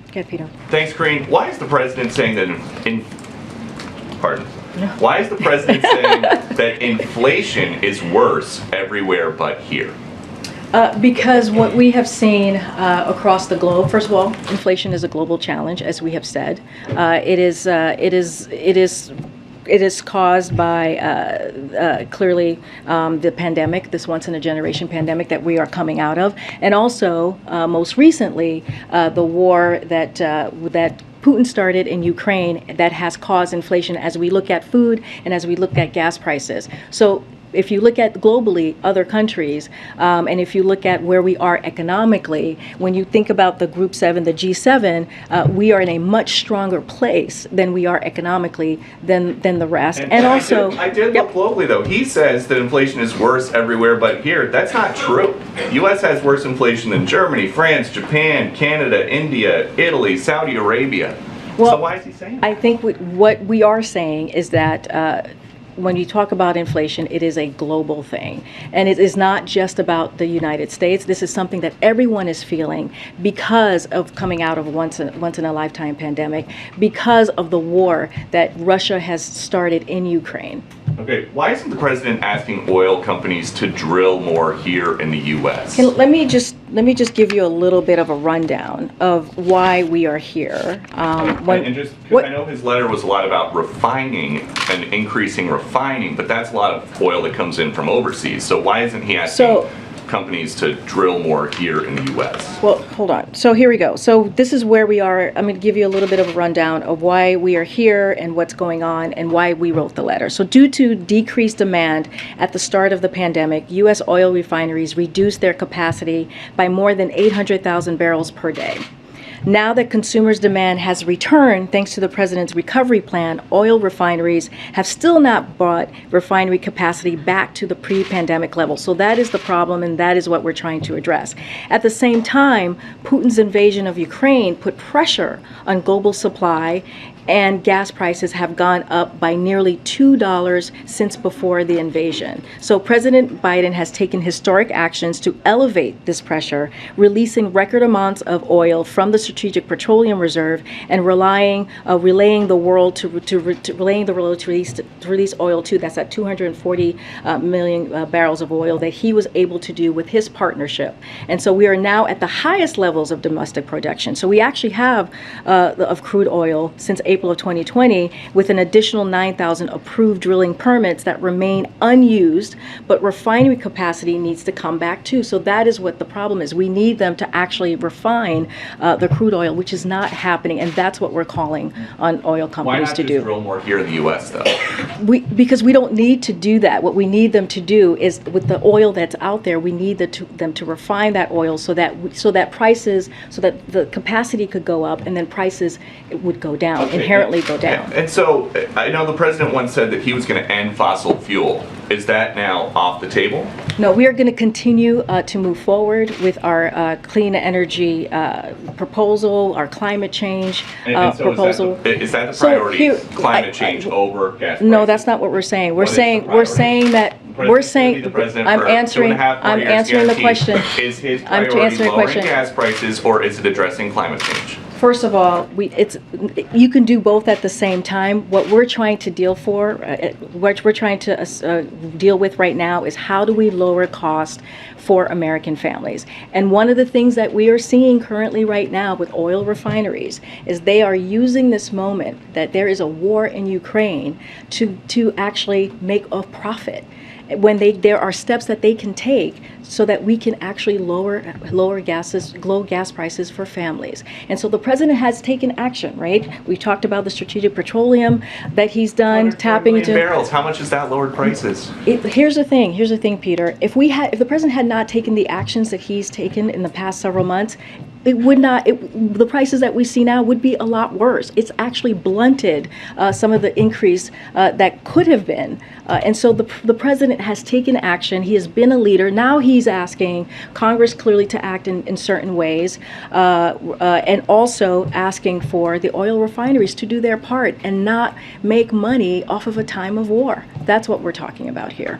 Okay, Peter. Thanks, Karine. Why is the president saying that pardon? No. Why is the president saying that inflation is worse everywhere but here? Because what we have seen across the globe, first of all, inflation is a global challenge, as we have said. It is caused by clearly the pandemic, this once-in-a-generation pandemic that we are coming out of, and also most recently the war that Putin started in Ukraine that has caused inflation as we look at food and as we look at gas prices. So if you look at globally other countries, and if you look at where we are economically, when you think about the Group 7, the G7, we are in a much stronger place than we are economically than the rest. And also, I did look globally though. He says that inflation is worse everywhere but here. That's not true. The U.S. has worse inflation than Germany, France, Japan, Canada, India, Italy, Saudi Arabia. Well, so why is he saying that? I think what we are saying is that when you talk about inflation, it is a global thing. And it is not just about the United States. This is something that everyone is feeling because of coming out of a once-in-a-lifetime pandemic, because of the war that Russia has started in Ukraine. Okay, why isn't the president asking oil companies to drill more here in the U.S.? Let me just give you a little bit of a rundown of why we are here. And just because I know his letter was a lot about refining and increasing refining, but that's a lot of oil that comes in from overseas. So why isn't he asking companies to drill more here in the U.S.? Well, hold on. So here we go. So this is where we are. I'm going to give you a little bit of a rundown of why we are here and what's going on and why we wrote the letter. So due to decreased demand at the start of the pandemic, U.S. oil refineries reduced their capacity by more than 800,000 barrels per day. Now that consumers' demand has returned thanks to the president's recovery plan, oil refineries have still not brought refinery capacity back to the pre-pandemic level. So that is the problem, and that is what we're trying to address. At the same time, Putin's invasion of Ukraine put pressure on global supply, and gas prices have gone up by nearly $2 since before the invasion. So President Biden has taken historic actions to elevate this pressure, releasing record amounts of oil from the Strategic Petroleum Reserve and relaying the world to release oil too. That's at 240 million barrels of oil that he was able to do with his partnership. And so we are now at the highest levels of domestic production. So we actually have of crude oil since April of 2020 with an additional 9,000 approved drilling permits that remain unused, but refinery capacity needs to come back too. So that is what the problem is. We need them to actually refine the crude oil, which is not happening, and that's what we're calling on oil companies to do. Why not just drill more here in the U.S. though? Because we don't need to do that. What we need them to do is, with the oil that's out there, we need them to refine that oil so that the capacity could go up and then prices would go down. Okay. Inherently go down. And so I know the president once said that he was going to end fossil fuel. Is that now off the table? No, we are going to continue to move forward with our clean energy proposal, our climate change proposal. Is that the priority? Climate change over gas prices? No, that's not what we're saying. I'm answering the question. Is his priority lowering gas prices or is it addressing climate change? First of all, you can do both at the same time. What we're trying to deal with right now is how do we lower cost for American families. And one of the things that we are seeing currently right now with oil refineries is they are using this moment that there is a war in Ukraine to actually make a profit. When there are steps that they can take so that we can actually lower gas prices for families. And so the president has taken action, right? We talked about the strategic petroleum that he's done, tapping into barrels. How much has that lowered prices? Here's the thing, Peter. If the president had not taken the actions that he's taken in the past several months, the prices that we see now would be a lot worse. It's actually blunted some of the increase that could have been. And so the president has taken action. He has been a leader. Now he's asking Congress clearly to act in certain ways, and also asking for the oil refineries to do their part and not make money off of a time of war. That's what we're talking about here.